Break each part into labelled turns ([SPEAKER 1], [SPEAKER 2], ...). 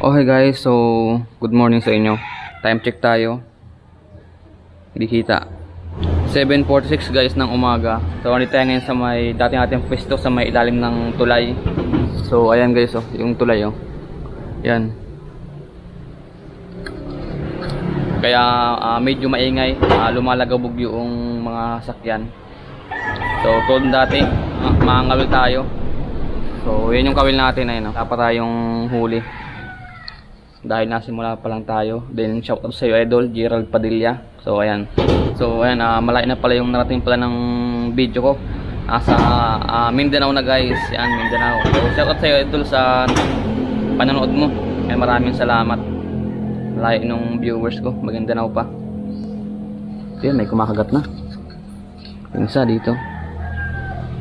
[SPEAKER 1] Okay guys, so good morning sa inyo. Time check tayo. Hindi kita. 7:46 guys ng umaga. So nandito tayo ngayon sa may dating ating pwesto sa may ilalim ng tulay. So ayan guys, oh, yung tulay oh. Yan. Kaya medyo maingay, lumalagabog yung mga sakyan. So tulad dati, maangawil tayo. So yan yung kawil natin, ayun, dapat tayong huli. Dahil nasimula pa lang tayo. Then shout out sa iyo Idol Gerald Padilla. So ayan. Malayo na pala yung narating pala ng video ko. Nasa Mindanao na guys. Yan, Mindanao. So shout out sa iyo Idol sa panonood mo. And maraming salamat. Malayo nung viewers ko. Maguindanao pa. Yan, may kumakagat na. Yung isa dito.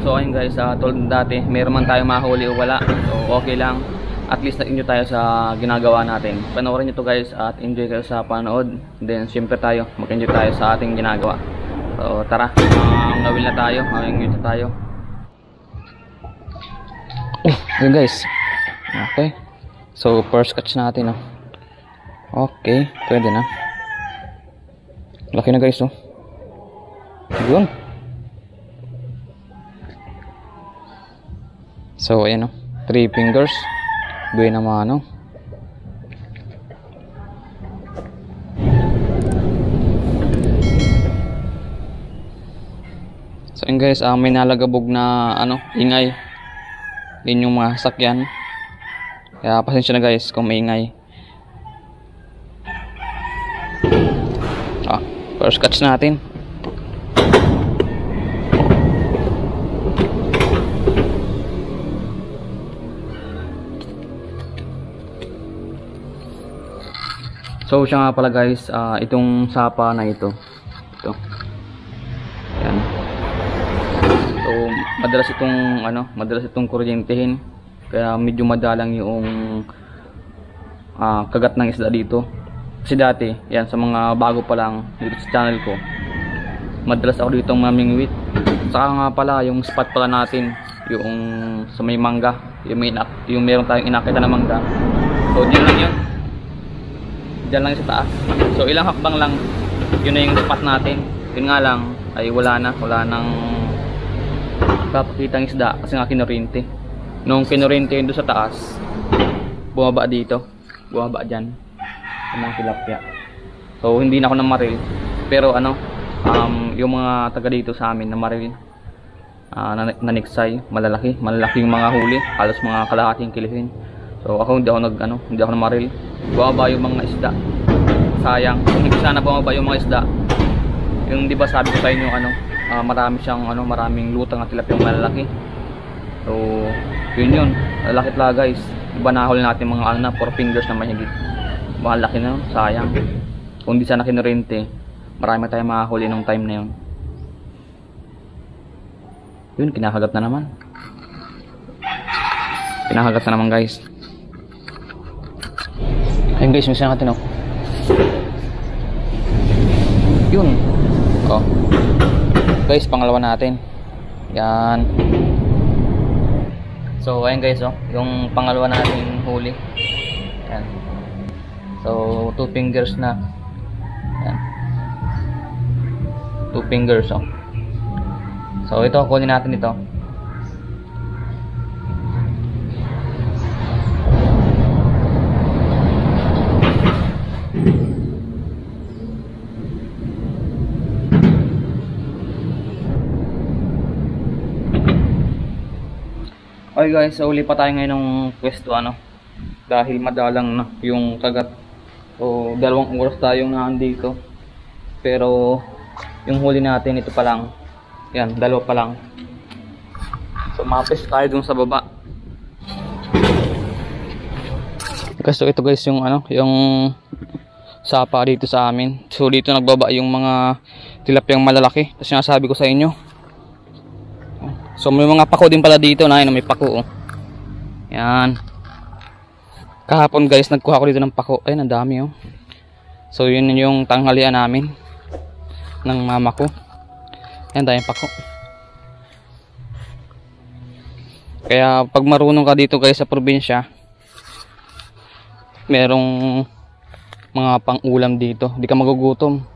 [SPEAKER 1] So ayun guys, tulad dati, meron man tayo mahuli o wala. So okay lang. At least na-enjoy tayo sa ginagawa natin. Panoorin nyo to guys at enjoy kayo sa panood. Then siyempre tayo, mag-enjoy tayo sa ating ginagawa. So tara, ngawil na tayo, mag-enjoy na tayo. Yun guys. Okay. So first catch natin. Okay, pwede na. Laki na guys. Yun. So ayan 3 fingers. Buhay naman So yun guys, may nalagabog na ingay. Yun yung mga sakyan. Kaya pasensya na guys kung maingay. First catch natin. So siya nga pala guys, itong sapa na ito. Yan. So madalas itong kuryentehin. Kaya medyo madalang yung kagat ng isda dito. Kasi dati, yan sa mga bago pa lang dito sa channel ko, madalas ako dito mamingwit. Saka nga pala yung spot pala natin, yung sa may mangga, yung meron tayong inakita na mangga. So diyan lang yun. Diyan lang sa taas. So ilang hakbang lang, yun na yung spot natin. Yun nga lang ay wala nang papakitang isda kasi nga kinurinti. Nung kinurinti yun doon sa taas, bumaba dito, bumaba dyan sa mga tilapia. So hindi na ako namaril, pero yung mga taga dito sa amin namaril, naniksay, malalaki yung mga huli, halos mga kalahating kilohin. So ako hindi ako namaril. Bumaba yung mga isda. Sayang. Kung hindi sana bumaba yung mga isda. Yung di ba sabi ko sa inyo maraming lutang at tilapia malalaki. So yun. Lalaki talaga guys. Diba nahuli natin mga 4 fingers na mahigit. Malaki na, sayang. Kung di sana kinurente, marami tayong mahuli nung time na yun. Yun, kinakagat na naman. Kinakagat na naman guys. Ayun guys, misa natin Yun. Guys, pangalawa natin. Yan. So ayun guys, yung pangalawa nating huli. Yan. So 2 fingers na. Yan. 2 fingers So ito, kunin natin ito. Okay guys, so uli pa tayo ngayon ng pwesto dahil madalang na yung kagat. So 2 oras tayong nandito. Pero yung huli natin ito pa lang. Yan, 2 pa lang. So mapes tayo dun sa baba. So ito guys yung yung sapa dito sa amin. So dito nagbaba yung mga tilapiyang malalaki. Kasi nasabi ko sa inyo. So may mga pako din pala dito may pako Yan. Kahapon guys nagkuha ko dito ng pako. Ayun, ang dami So yun yung tanghalian namin ng mama ko. Yan, daming pako. Kaya pag marunong ka dito guys sa probinsya, merong mga pang-ulam dito. Di ka magugutom.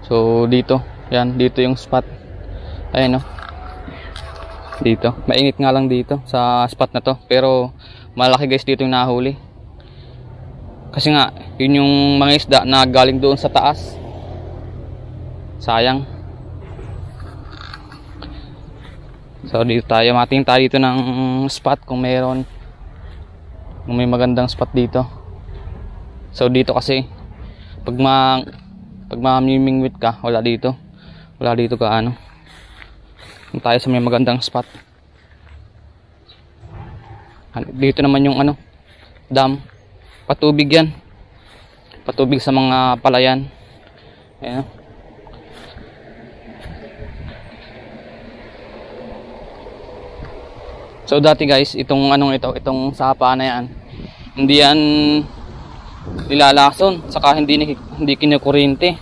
[SPEAKER 1] So dito, yan, dito yung spot. Ayan o. Dito. Mainit nga lang dito sa spot na to. Pero malaki guys dito yung nahuli. Kasi nga, yun yung mga isda na galing doon sa taas. Sayang. So dito tayo, matingin tayo dito ng spot kung meron. Kung may magandang spot dito. So dito kasi pag mamimingwit ka, wala dito. Wala dito ka ano. Tayo sa may magandang spot. Dito naman yung ano, dam. Patubig yan. Patubig sa mga palayan. Ayan. So dati guys, itong anong ito, itong sapa na yan, hindi yan nilalason, saka hindi kinukuryente.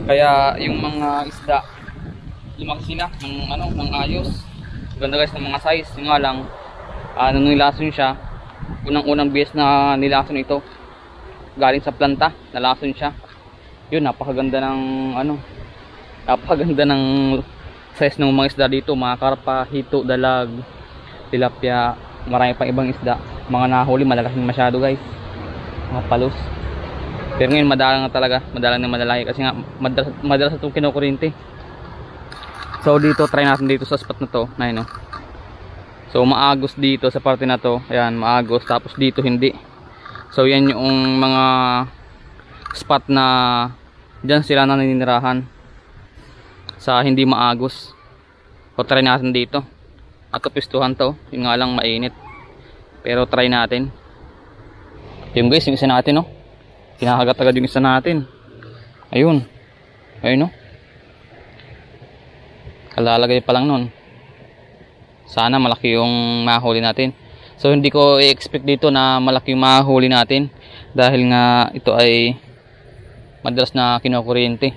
[SPEAKER 1] Kaya yung mga isda, lumaki sila ng ayos. Ganda guys ng mga size. Yung nga lang, nung nilason siya, unang beses na nilason ito, galing sa planta, nalason siya. Yun, napakaganda ng size ng mga isda dito, mga karpa, hito, dalag, tilapia, marami pang ibang isda. Mga nahuli, malalaking masyado guys, mga palos. Pero ngayon madalang na talaga, madalang na madalaki kasi nga madalas itong kinukuryente. So dito, try natin dito sa spot na to, na yun, no? So maagos dito sa parte na to, ayan, maagos, tapos dito hindi. So yan yung mga spot na dyan sila naninirahan sa hindi maagos. So try natin dito. At pistuhan to, yun nga lang mainit. Pero try natin. Yung guys, yung isa natin, no? Kinakagat agad yung isa natin. Ayun. Ayun, no? Kalalagay pa lang nun. Sana malaki yung mahuli natin. So hindi ko i-expect dito na malaki yung mahuli natin, dahil nga ito ay madalas na kinukuryente.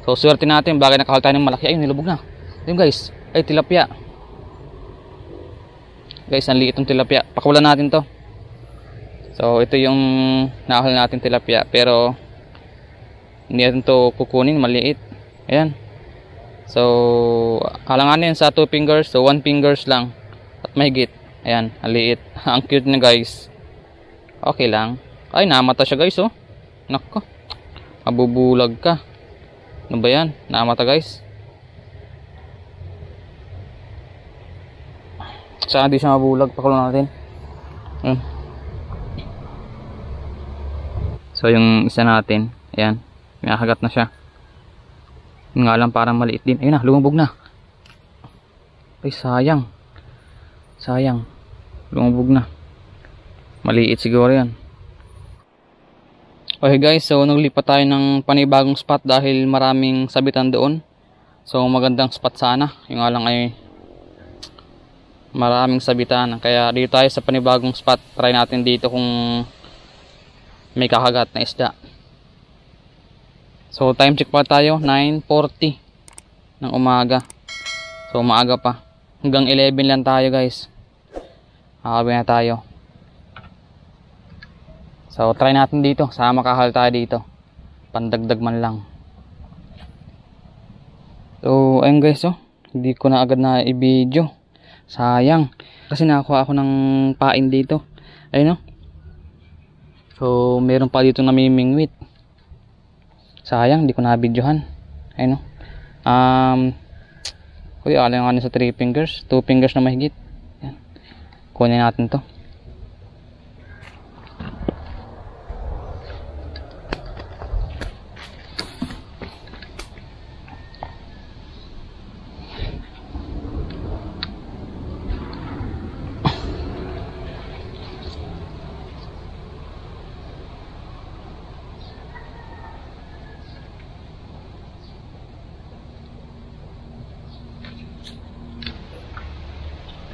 [SPEAKER 1] So swerte natin, bagay nakahal tayo ng malaki. Ayun, nilubog na. Ayun guys, ay tilapia. Guys, ang liit ng tilapia. Pakawalan natin to. So ito yung nahal natin tilapia, pero hindi natin to kukunin, maliit. Ayan. So halanganin sa 2 fingers, so 1 fingers lang at mahigit. Ayan, ang liit. Ang cute na guys. Okay lang. Ay, namata siya guys, oh. Nako, mabubulag ka. Ano ba yan? Namata guys. Sana di siya mabulag. Pakulo natin. So yung isa natin, ayan, nakakagat na siya. Yung nga lang parang maliit din. Ayun na, lumubog na. Ay, sayang. Sayang. Lumubog na. Maliit siguro yan. Okay guys, so naglipat tayo ng panibagong spot dahil maraming sabitan doon. So magandang spot sana. Yung nga lang ay maraming sabitan. Kaya dito tayo sa panibagong spot. Try natin dito kung may kakagat na isda. So time check pa tayo, 9:40 ng umaga. So maaga pa. Hanggang 11 lang tayo guys. Hakabi na tayo. So try natin dito, sama makahal tayo dito. Pandagdag man lang. So ayun guys, oh, hindi ko na agad na i-video. Sayang. Kasi nakakuha ako ng pain dito. Ayun, oh. So meron pa dito namimingwit. Sayang, hindi ko na videohan. Ayun, oh. Uy, alang sa 3 fingers, 2 fingers na mahigit. Yan. Kunin natin to.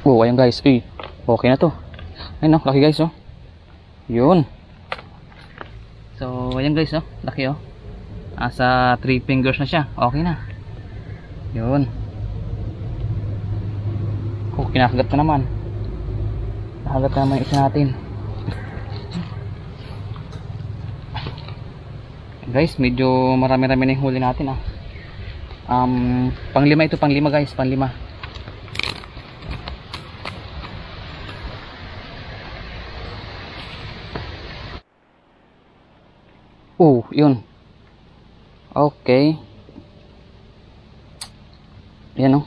[SPEAKER 1] Oh, ayun guys, okay na to. Ayun, oh, laki guys, oh. Yun. So ayun guys, oh, laki, oh. Asa 3 fingers na siya. Okay na. Yun. Oh, kinakagat na naman. Hagat naman yung isa natin. Guys, medyo marami-rami na yung huli natin ah. Panglima ito, panglima guys, panglima. Oh, yun. Okay. Yan oh.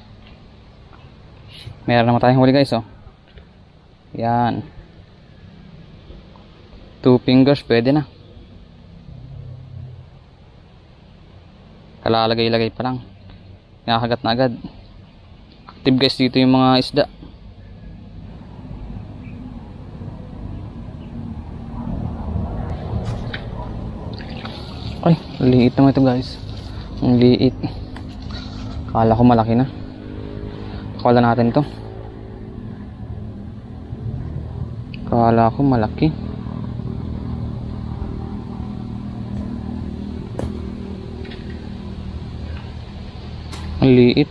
[SPEAKER 1] Meron naman tayong huli guys oh. Yan. 2 fingers pwede na. Kalalagay-lagay pa lang. Nakakagat na agad. Active guys dito yung mga isda. Ay, liit naman ito guys. Ang liit. Akala ko malaki na. Akala natin ito. Akala ko malaki. Ang liit.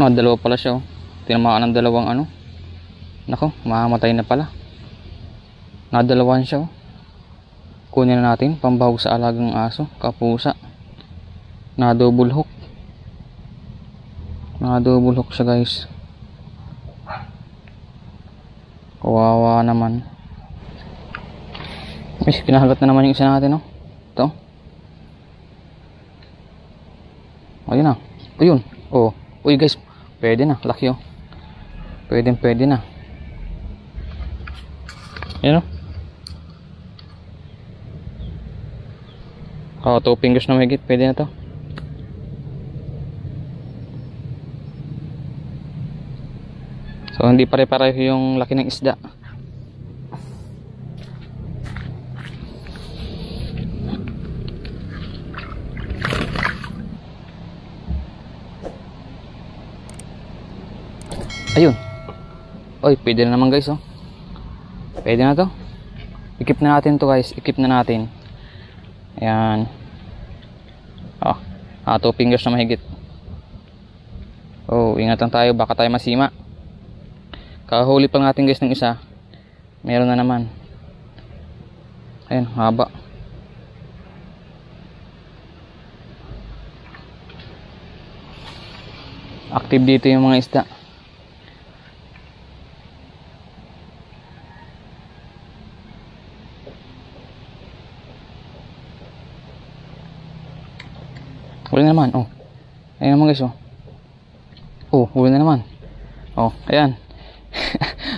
[SPEAKER 1] No, dalawa pala siya oh. Tinamaan ng dalawang ano. Nako, mamamatay na pala. Nadalawan siya oh. Kunin na natin pambahog sa alagang aso, kapusa. Na double hook. Na double hook siya guys. Kawawa naman. Ay, kinahagat na naman yung isa natin oh. Ito. Ayun na. Ayun. Oh. Uy guys, pwede na, laki oh. Pwede na. Ayun oh. Oh, 2 fingers na mahigit, pwede na to. So hindi pare-pareho yung laki ng isda. Ayun. Oy, pwede na naman guys oh. Pwede na to. Ikip na natin to guys, ikip na natin. Ayan. Oh, 2 fingers na mahigit. Oh, ingat lang tayo, baka tayo masima. Kahuli pa natin guys ng isa. Meron na naman. Ayan, haba. Active dito yung mga isda. Huli na naman, oh. Ayan naman guys, oh. Oh, huli na naman. Oh, ayan.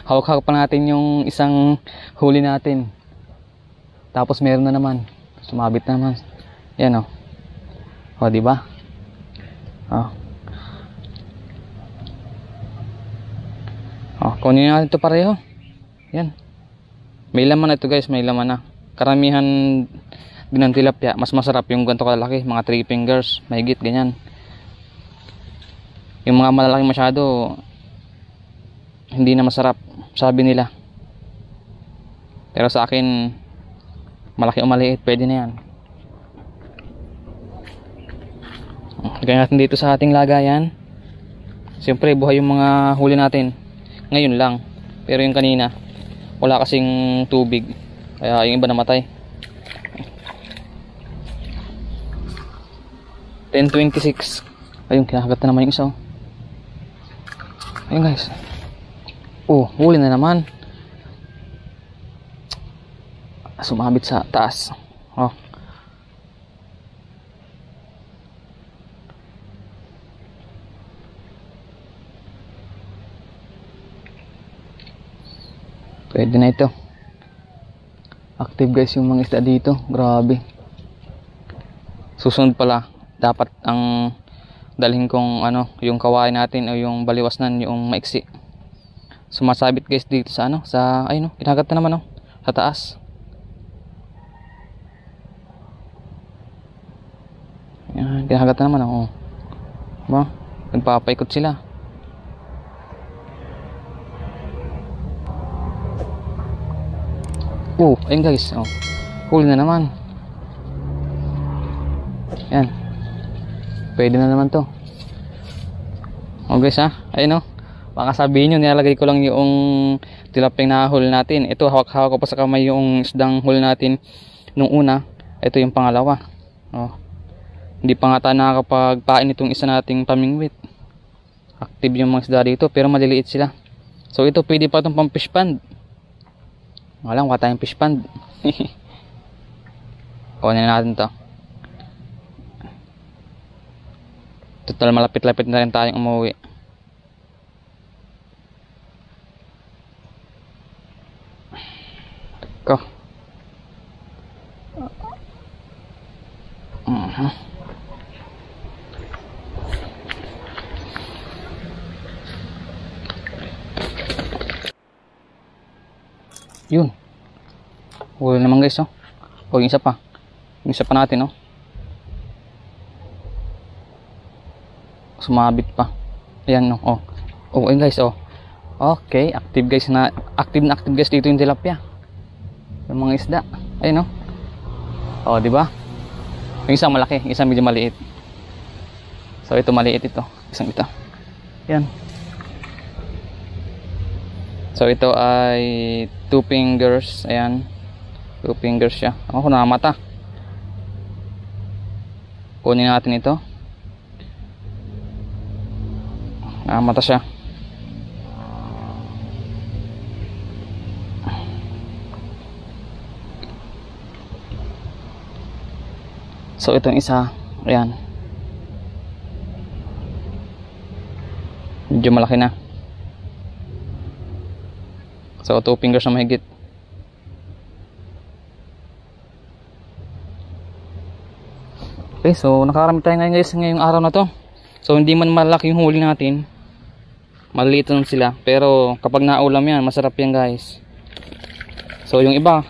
[SPEAKER 1] Hawak-hawak pa natin yung isang huli natin. Tapos meron na naman. Sumabit na naman. Ayan, oh. Oh, diba? Oh. Oh, kunin natin ito pareho. Ayan. May laman na ito guys, may laman na. Karamihan din ng tilapia, mas masarap yung ganito kalaki, mga 3 fingers, mahigit ganyan. Yung mga malalaki masyado hindi na masarap, sabi nila. Pero sa akin, malaki o maliit, pwede na yan. Lagyan natin dito sa ating lagayan. Siyempre buhay yung mga huli natin ngayon lang, pero yung kanina wala kasing tubig, kaya yung iba namatay. 10:26. Ayun, kinahagat na naman yung isa. Ayun guys. Oh, huli na naman. Sumabit sa taas. Oh. Pwede na ito. Active guys yung mga isda dito. Grabe. Susunod pala, dapat ang dalhin kong ano, yung kawain natin o yung baliwasnan, yung maiksi. Sumasabit guys dito sa ano, sa ayun oh, kinagat na naman oh, sa taas. Yan, kinagat na naman oh. Ba? Nagpapaikot sila. Oh, ayun guys, oh. Huli na naman. Yan. Pwede na naman to. Oh guys ha, ayun oh. Baka sabihin nyo, nilalagay ko lang yung tilapia na huli natin. Ito, hawak-hawak ko pa sa kamay yung isdang huli natin nung una. Ito yung pangalawa. Oh. Hindi pa nga tayo nakakapagpain itong isa nating pamingwit. Active yung mga isda dito, pero maliliit sila. So ito, pwede pa itong pang fish pond. Walang, wala tayong fish pond. Kunin natin to. Total, malapit-lapit na rin tayong umuwi. Ko. Yun. Huli naman guys, oh. O, yung isa pa. Yung isa pa natin, oh. Sumabit pa. Ayan, no. Oh. Oh, ayun guys, oh. Okay, active guys na active guys dito yung tilapia. Yung mga isda. Ayun, no. Oh, di ba? Yung isang malaki, yung isang medyo maliit. So ito maliit ito, isang ito. Yan. So ito ay 2 fingers, ayan. 2 fingers siya. Ako namata. Kunin natin ito. Namata siya. So itong isa, ayan. Medyo malaki na. So 2 fingers na mahigit. Okay, so nakarami tayo ngayon guys ngayong araw na to. So hindi man malaki yung huli natin, maliliit lang sila, pero kapag naulam yan, masarap yan guys. So yung iba,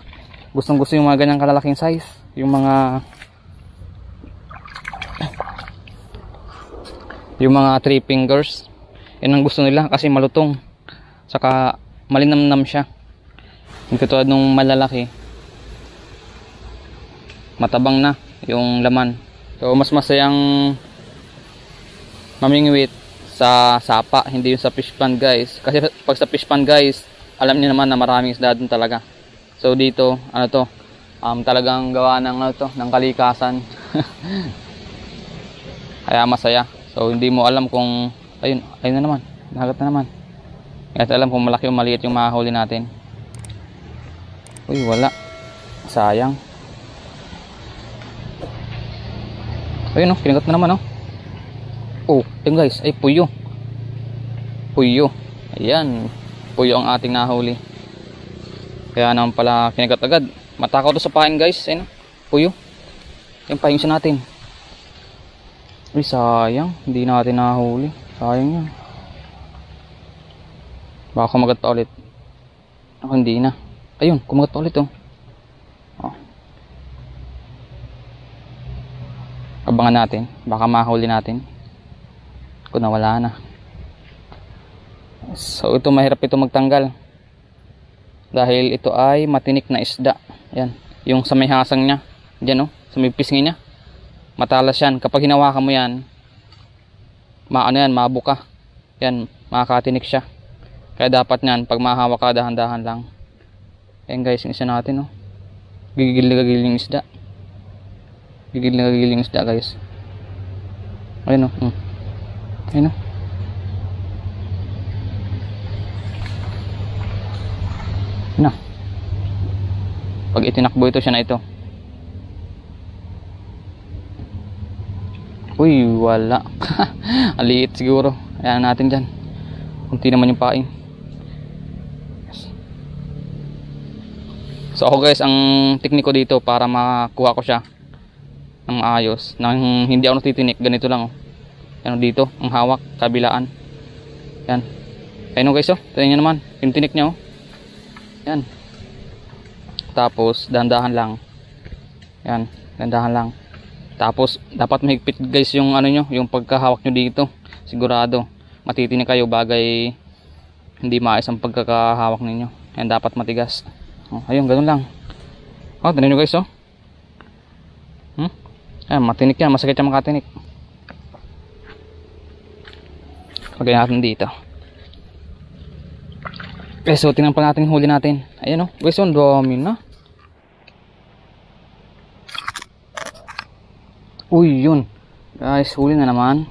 [SPEAKER 1] gustong gusto yung mga ganyang kalalaking size, yung mga 3 fingers, yun ang gusto nila kasi malutong, saka malinamnam siya. Yung katulad nung malalaki, matabang na yung laman. So mas masayang mamingwit sa sapa, hindi yung sa fish pond guys. Kasi pag sa fish pond guys, alam niyo naman na maraming isda dun talaga. So dito, ano to, talagang gawa ng ano to, ng kalikasan. Kaya masaya. So hindi mo alam kung ayun na naman, nahagat na naman. Kaya alam kung malaki o maliit yung mahuli natin. Uy, wala. Sayang. Ayun, kinagat na naman, oh. Oh, yun guys, ay puyo. Puyo. Ayan, puyo ang ating nahuli. Kaya naman pala kinagat agad. Matakaw to sa pain guys. Ayun, puyo. Yung pahinsa natin. Ay, sayang. Hindi natin nahuli. Sayang yan. Baka kumagat pa ulit. Ako hindi na. Ayun, kumagat pa ulit, oh. Oh. Abangan natin. Baka mahuli natin. Kung nawala na. So ito, mahirap ito magtanggal. Dahil ito ay matinik na isda. Yan. Yung sa may hasang niya. Diyan, oh. Sa may pisngi niya. Matalas yan. Kapag hinawakan mo yan, maano yan, mabuka. Yan, makakatinik siya. Kaya dapat nyan, pag mahawak ka, dahan-dahan lang. Ayan guys, yung isa natin, oh. Gigil na gigil yung isda. Gigil na gigil yung isda guys. Ayun, oh. Ayun, oh. Na. Pag itinakbo ito siya na ito. Uy, wala. Ang liit siguro. Ayan natin dyan. Kunti naman yung pain. So ako guys, ang tekniko dito para makuha ko siya ng ayos, nang hindi ako natitinik, ganito lang, oh. Yan, dito ang hawak, kabilaan. Yan. Ayun, guys, oh. Tingnan niyo naman, yung tinik niya, oh. Yan. Tapos dahan-dahan lang. Yan, dahan-dahan lang. Tapos dapat mahigpit guys yung ano nyo, yung pagkahawak nyo dito. Sigurado matitinik kayo, bagay hindi maayos ang pagkakahawak ninyo. Yan, dapat matigas. Oh, ayun, ganun lang. Oh, tingnan nyo guys, oh. Ayan, matinik yan, masakit yan makatinik. Lagay natin dito. Okay, so tingnan pa natin yung huli natin. Ayan o, guys, ang dami na. Uy, yun. Guys, huli na naman.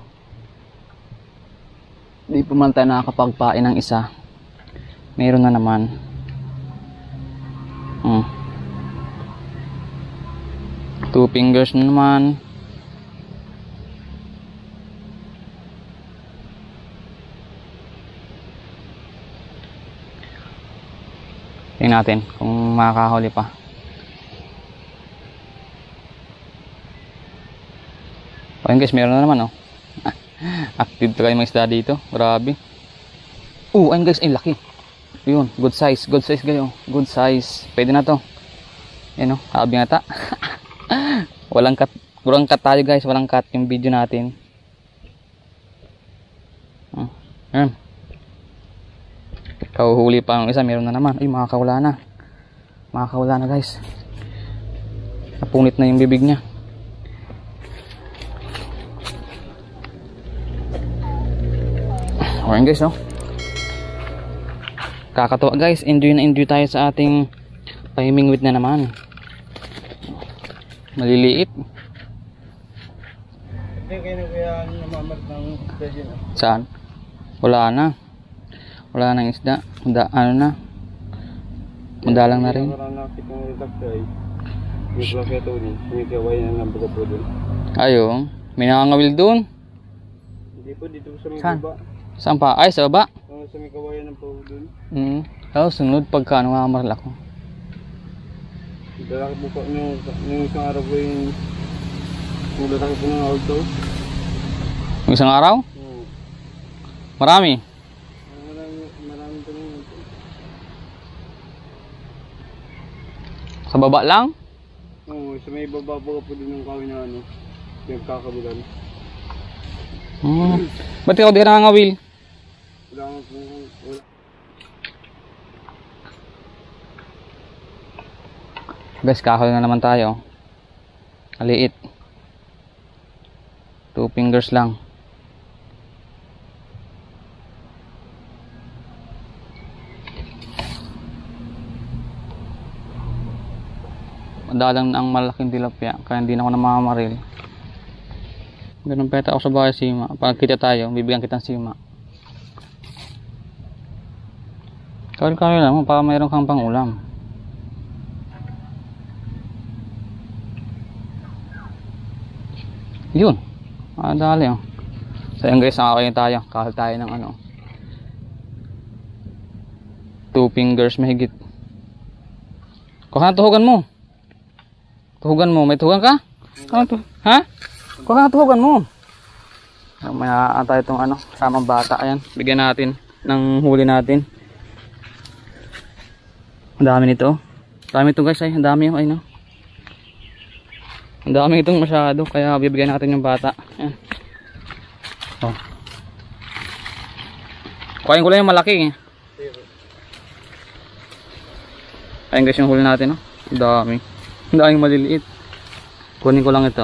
[SPEAKER 1] Di pa man tayo nakakapagpain ng isa. Meron na naman. Two fingers na naman. Tingnan natin kung makakahuli pa. Ayun guys, meron na naman oh. Active tayo mga isda dito. Grabe. Ayun guys, ay laki. Yun, good size kayo. Good size. Pwede na to. Ayan oh, habi nga ta. Walang cut tayo guys, walang cut yung video natin. Ayan. Kahuhuli pa ang isa, meron na naman. Ay, makakawala na. Makakawala na guys. Napunit na yung bibig niya. Ayan guys, no? Kakatuwa guys, enjoy na enjoy tayo sa ating pahimingwit na naman. Maliliit. Saan? Wala na. Wala nang isda. Ano na? Madalang na rin. Ayo, may nakangawil doon.
[SPEAKER 2] Hindi po, dito sa may baba.
[SPEAKER 1] Saan pa? Ay, sa baba?
[SPEAKER 2] Sa may kawayan ng pawag doon.
[SPEAKER 1] Sunod pagka ano mamarla ko.
[SPEAKER 2] Dala ko po yung isang araw po yung lalaki po ng auto.
[SPEAKER 1] Yung isang araw? Marami?
[SPEAKER 2] Marami po ng auto.
[SPEAKER 1] Sa baba lang?
[SPEAKER 2] Oo, sa may baba po din ng kawin na ano. Yung kakabilan.
[SPEAKER 1] Ba't ikaw di ka nakangawil?
[SPEAKER 2] Wala nga po. Wala.
[SPEAKER 1] Guys, kahol na naman tayo. Maliit. 2 fingers lang. Madalang na ang malaking tilapia, kaya hindi na ako namamaril. Ganun peta ako sa bahay sima. Pag kita tayo, bibigyan kitang sima. Kawil-kawil lang, para mayroon kang pang ulam. Yun. Dali oh. So yun guys, nakakain tayo. Kahal tayo ng ano. 2 fingers mahigit. Kuha na tuhugan mo. Tuhugan mo. May tuhugan ka? Ha? Kuha na tuhugan mo. May tayo itong ano, kasamang bata. Ayan, bigyan natin ng huli natin. Ang dami nito. Ang dami ito guys, ay. Ang dami yung ay no. Ang dami itong masyado, kaya bibigyan natin yung bata. Ayan. Oh. Kuhain ko lang yung malaki eh. Ayan guys yung huli natin, no? Ang dami. Ang daming maliliit. Kunin ko lang ito.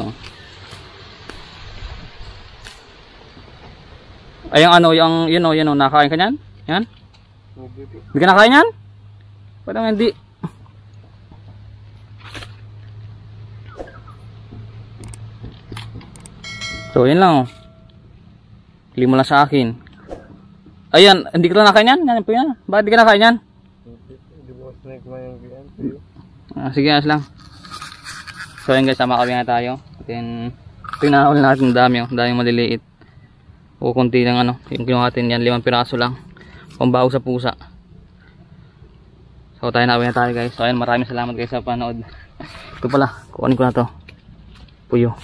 [SPEAKER 1] Ay yung ano, yung yun o, nakain ka nyan? Yan? Hindi ka nakain yan? Parang hindi. So yun lang oh. Lima lang sa akin. Ayan, hindi ka lang nakain yan? Yan po yan. Bakit hindi ka nakain yan? Sige, ayos lang. So yun guys, sama kami na tayo. Then tinahol natin dami oh. Dami maliliit. O konti lang ano. Yung kinuha natin yan, 5 piraso lang. Pambaho sa pusa. So tayo na tayo guys. So ayun, maraming salamat guys sa panood. Ito pala, kukunin ko na to. Puyo.